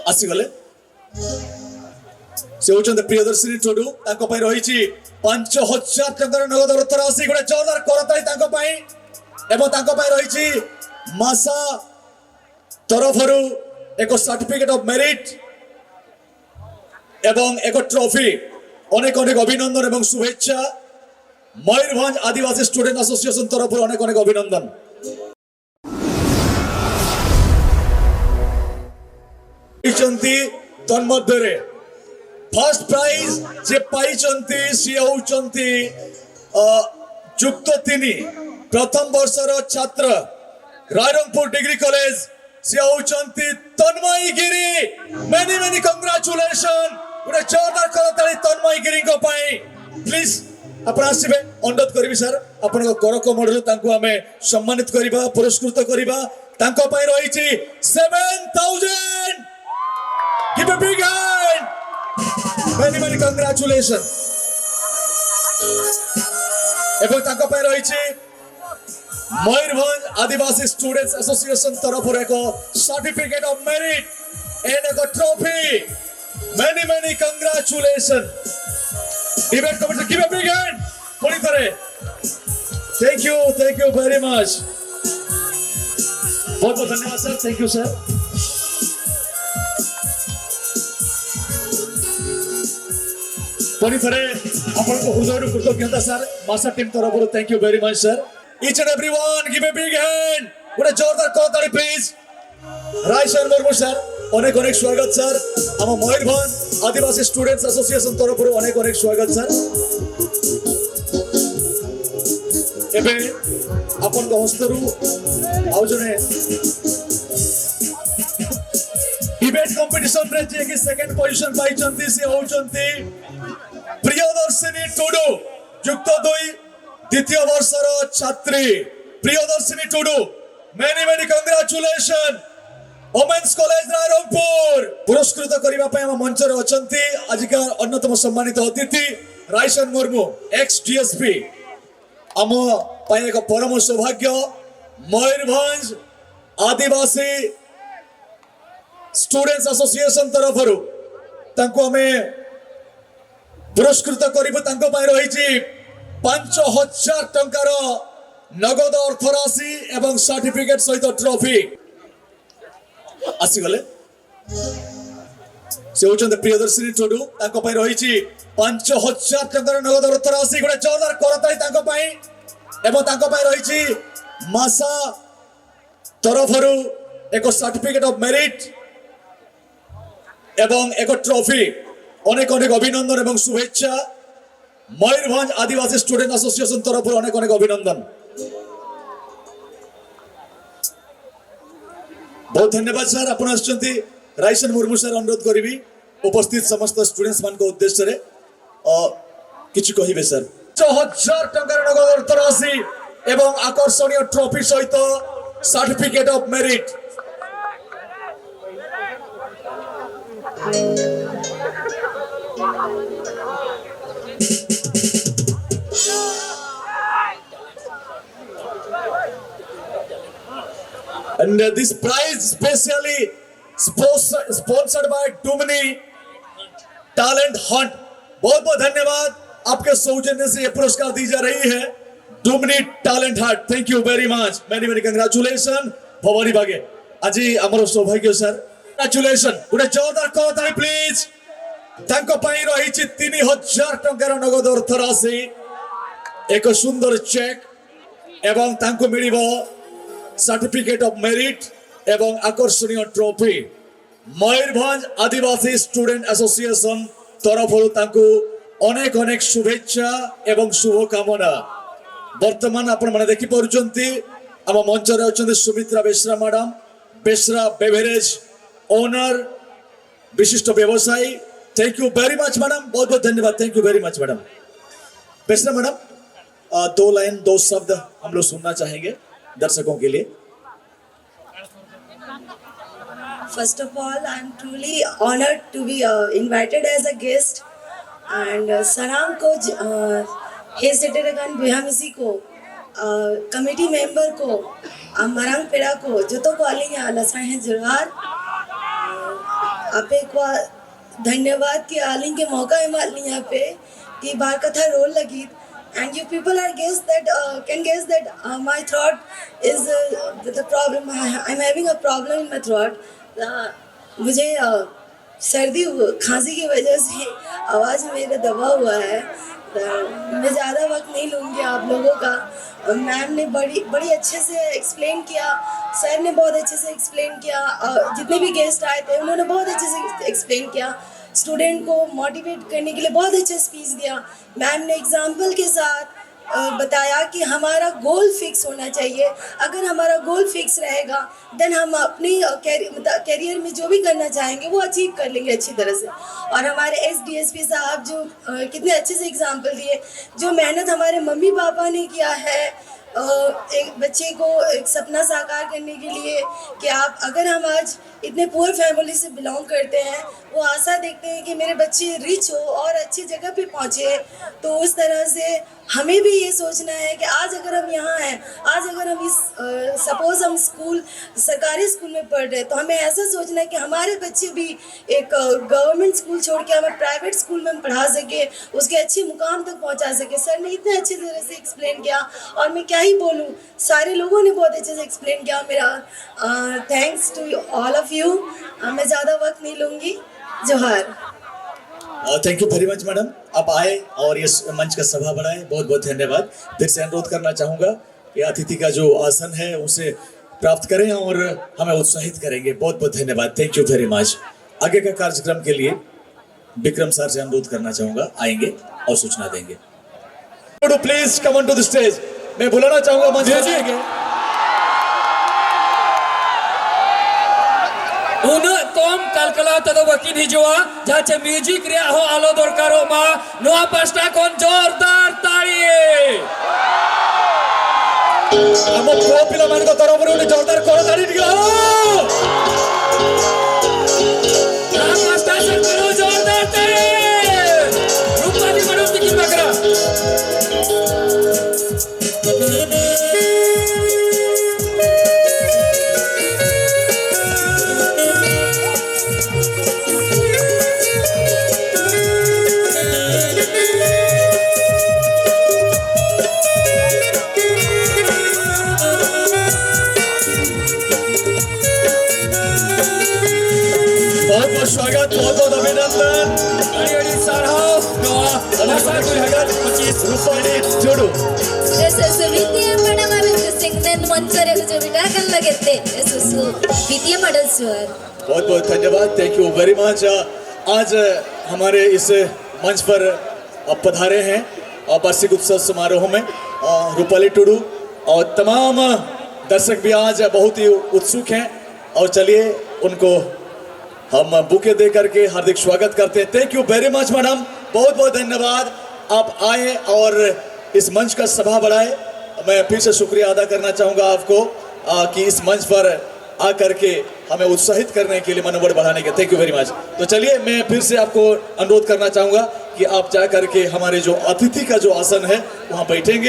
आसीगले से होचंद प्रियदर्शिनी टोडू ताको पई रहिछि 5000 टंकार नगद अर्थ राशि गोटे जोरदार करताई ताको पई एवं ताको पई रहिछि मासा तरफरु एक सर्टिफिकेट ऑफ मेरिट एवं एक ट्रॉफी अनेक अनेक अभिनंदन एवं शुभेच्छा मयूरभंज आदिवासी स्टूडेंट एसोसिएशन तरफ अनेक अनेक अभिनंदन। तन्मध्य फर्स्ट प्राइज जे पाइचंती सी होचंती जुक्त 3 प्रथम वर्षर छात्र रायरंगपुर डिग्री कॉलेज सी होचंती तन्मय गिरी मेनी मेनी कांग्रेचुलेशन गोटे जोरदार करताली तन्मय गिरी को पाई प्लीज आपण आसीबे अनुरोध करिवि सर आपण कर कमडलु तांको हमें सम्मानित करिबा पुरस्कृत करिबा तांको पाई रहिछि 7000 give a big hand many many congratulation एवं तांको पाई रहिछि मयूरभंज आदिवासी स्टूडेंट्स एसोसिएशन तरफ एक सर्टिफिकेट ऑफ मेरिट एंड एक trophy many many congratulation debate committee give a big hand पुणी थरे थैंक यू वेरी मच बहुत बहुत धन्यवाद सर थैंक यू सर पुणी थरे आपण को हृदय कृतज्ञता सर मासा टीम तरफ thank you very much sir each and everyone give a big hand गोटे जोरदार करताली प्लीज रायसन मुर्मू सर अनेक अनेक स्वागत सर हम मयूरभंज आदिवासी स्टूडेंट्स एसोसिएशन तरफ अनेक अनेक स्वागत सर एबे आपन को हस्तरु आउ जने डिबेट कंपटीशन रे जे कि सेकंड पोजीशन पाइचंती से होचंती प्रियदर्शिनी टुडू युक्त 2 द्वितीय वर्षर छात्री Priyadarshini Tudu many many congratulation women's college Rairangpur पुरस्कृत करबा पय हम मंच रे अछंती आजिका अन्यतम सम्मानित अतिथि रायसन मुर्मू एक्स डीएसपी हम पय एक परम सौभाग्य मयूरभंज आदिवासी स्टूडेंट्स एसोसिएशन तरफरु तांको हमें पुरस्कृत करबो तांको पय रहिछि 5000 टंकार नगद अर्थ राशि एवं सर्टिफिकेट सहित ट्रॉफी आसीगले से होचंद प्रियदर्शिनी टोडू ताको पय रहिछि 5000 टंकार नगद अर्थ राशि गोटे जोरदार करताई ताको पय एवं ताको पय रहिछि मासा तरफरु एक सर्टिफिकेट ऑफ मेरिट एवं एक ट्रॉफी अनेक अनेक अभिनंदन एवं शुभेच्छा मयूरभंज आदिवासी स्टूडेंट एसोसिएशन तरफ अनेक अनेक अभिनंदन बहुत धन्यवाद सर आपण आछंती रायसन मुर्मू सर अनुरोध करिवि उपस्थित समस्त स्टूडेंट्स मान को उद्देश्य रे किछि कहिबे सर 5000 टंकार नगद अर्थ राशि एवं आकर्षणीय ट्रॉफी सहित certificate of merit and this prize specially sponsored by Dumini Talent Hunt बहुत बहुत धन्यवाद आपके सौजन्य से ये पुरस्कार दी जा रही है डुमनी talent hunt thank you very much many many congratulation Bhawani Bage आज हमर सौभाग्य सर कांग्रेचुलेशन गोटे जोरदार करताली प्लीज तांको पई रहिछि 3000 टंकार नगद अर्थ राशि एक सुंदर चेक एवं तांको मिलिबो सर्टिफिकेट ऑफ मेरिट एवं आकर्षणीय ट्रॉफी मयूरभंज आदिवासी स्टूडेंट एसोसिएशन तरफ तांको अनेक अनेक शुभेच्छा एवं शुभकामना वर्तमान आपण माने देखि परुचंती हम मंच रे अछंती Sumitra Besra madam Besra beverage owner विशिष्ट व्यवसायी thank you very much madam बहुत बहुत धन्यवाद thank you very much madam Besra madam 2 line 2 शब्द हम लोग सुनना चाहेंगे दर्शकों के लिए First of all, I am truly honored to be invited as a guest and Sarang को हेसेटेरगन बिहामिसी को कमेटी मेंबर को मरंग पेड़ा को जो तो कॉलिंग आलसा है जुरार आप एक बार धन्यवाद कि आलिंग के मौका है मालनी यहाँ पे कि बार कथा रोल लगी and you people are guess that can guess that my throat is the problem. I'm having a problem in my throat. मुझे सर्दी खांसी की वजह से आवाज़ मेरा दबा हुआ है। मैं ज़्यादा वक्त नहीं लूँगी आप लोगों का। मैम ने बड़ी अच्छे से एक्सप्लेन किया, सर ने बहुत अच्छे से एक्सप्लेन किया, जितने भी गेस्ट आए थे उन्होंने बहुत अच्छे से एक्सप्लेन किया, स्टूडेंट को मोटिवेट करने के लिए बहुत अच्छा स्पीच दिया। मैम ने एग्जाम्पल के साथ बताया कि हमारा गोल फिक्स होना चाहिए। अगर हमारा गोल फिक्स रहेगा देन हम अपनी करियर में जो भी करना चाहेंगे वो अचीव कर लेंगे अच्छी तरह से। और हमारे एसडीएसपी साहब जो कितने अच्छे से एग्जाम्पल दिए, जो मेहनत हमारे मम्मी पापा ने किया है एक बच्चे को एक सपना साकार करने के लिए, कि आप अगर हम आज इतने पुअर फैमिली से बिलोंग करते हैं, वो आशा देखते हैं कि मेरे बच्चे रिच हो और अच्छी जगह पे पहुँचे, तो उस तरह से हमें भी ये सोचना है कि आज अगर हम यहाँ हैं, आज अगर हम इस सपोज हम स्कूल सरकारी स्कूल में पढ़ रहे हैं, तो हमें ऐसा सोचना है कि हमारे बच्चे भी एक गवर्नमेंट स्कूल छोड़ के हमें प्राइवेट स्कूल में पढ़ा सके, उसके अच्छे मुकाम तक पहुँचा सके। सर ने इतने अच्छी तरह से एक्सप्लेन किया और मैं क्या ही बोलूँ, सारे लोगों ने बहुत अच्छे से एक्सप्लेन किया। मेरा thanks to all of you. मैं ज़्यादा वक्त नहीं लूँगी। जोहार। Thank you very much madam, आप आए और इस मंच का सभा बढ़ाए, बहुत बहुत धन्यवाद। फिर से अनुरोध करना चाहूँगा कि अतिथि का जो आसन है उसे प्राप्त करें और हमें उत्साहित करेंगे। बहुत बहुत धन्यवाद, थैंक यू वेरी मच। आगे का कार्यक्रम के लिए विक्रम सर से अनुरोध करना चाहूँगा, आएंगे और सूचना देंगे। Please come on to the stage. मैं बुलाना चाहूँगा मंच पर आएंगे। tom kalkulata do wakin hijwa jache music rea ho alo dorkaro ma noa pasta kon jordar tari amo puo pila manko torobaru ni jordar koro tari diga noa pasta se karo jordar tari rupani manu tiki bakra स्वागत, बहुत बहुत अभिनंदन। अड़ी साराओ noa अलग 25 रुपए जोड़ो। वित्तीय madam अभी सिंगनेन मंचरे जो बिटाकन लगेते ऐसे वित्तीय मॉडल सर। बहुत बहुत धन्यवाद, थैंक यू वेरी मच। आज हमारे इस मंच पर पधारे हैं और वार्षिक उत्सव समारोह में रूपाली टुडू और तमाम दर्शक भी आज बहुत ही उत्सुक हैं। और चलिए उनको हम बुके दे करके हार्दिक स्वागत करते हैं। Thank you very much madam, बहुत बहुत धन्यवाद, आप आए और इस मंच का सभा बढ़ाए। मैं फिर से शुक्रिया अदा करना चाहूँगा आपको कि इस मंच पर आकर के हमें उत्साहित करने के लिए, मनोबल बढ़ाने के। Thank you very much. तो चलिए मैं फिर से आपको अनुरोध करना चाहूँगा कि आप जा करके हमारे जो अतिथि का जो आसन है वहाँ बैठेंगे।